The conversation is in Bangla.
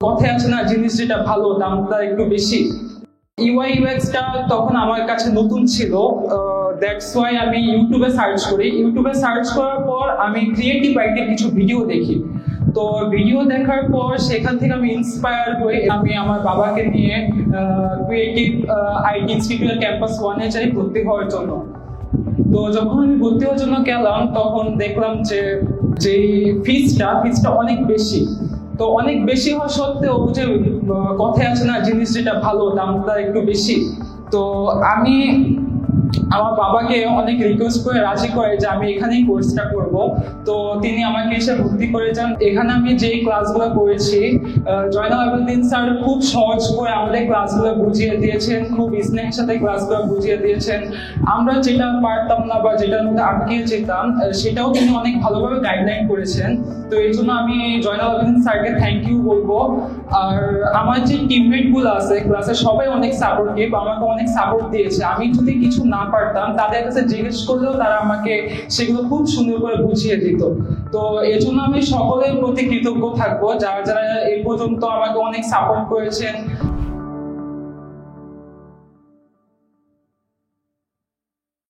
কথায় আছে না, জিনিস যেটা ভালো দামটা একটু বেশি। ইউআই ইউএক্সটা তখন আমার কাছে নতুন ছিল, দ্যাটস ওয়াই আমি ইউটিউবে সার্চ করি। ইউটিউবে সার্চ করার পর আমি ক্রিয়েটিভ আইটির কিছু ভিডিও দেখি। তো ভিডিও দেখার পর সেখান থেকে আমি ইন্সপায়ার হই। আমি আমার বাবাকে নিয়ে ক্রিয়েটিভ আইটি ইনস্টিটিউট ক্যাম্পাস 1-এ যাই ভর্তি হওয়ার জন্য। তো যখন আমি ভর্তি হওয়ার জন্য গেলাম তখন দেখলাম যে ফিসটা অনেক বেশি। তো অনেক বেশি হওয়া সত্ত্বেও যে কথায় আছে না, জিনিস যেটা ভালো দামটা একটু বেশি। তো আমি আমার বাবাকে অনেক রিকোয়েস্ট করে রাজি করে যে আমি এখানেই কোর্সটা করব। তো তিনি আমাকে এসে ভর্তি করে যান। এখানে আমি যেই ক্লাসগুলো করেছি, জয়নাল আবেদিন স্যার খুব সহজ করে আমাদের ক্লাসগুলো বুঝিয়ে দিয়েছেন, খুব স্নেহের সাথে ক্লাসগুলো বুঝিয়ে দিয়েছেন। আমরা যেটা পারতাম না বা যেটার মধ্যে আটকে যেতাম সেটাও তিনি অনেক ভালোভাবে গাইডলাইন করেছেন। তো এই জন্য আমি জয়নাল আবেদিন স্যারকে থ্যাংক ইউ বলবো। আর আমার যে টিমমেট গুলো আছে ক্লাসে সবাই অনেক সাপোর্টিভ, আমাকে অনেক সাপোর্ট দিয়েছে। আমি যদি কিছু না পারতাম তাদের কাছে জিজ্ঞেস করলেও তারা আমাকে সেগুলো খুব সুন্দর করে বুঝিয়ে দিত। তো এই জন্য আমি সকলের প্রতি কৃতজ্ঞ থাকবো যারা যারা এই পর্যন্ত আমাকে অনেক সাপোর্ট করেছেন।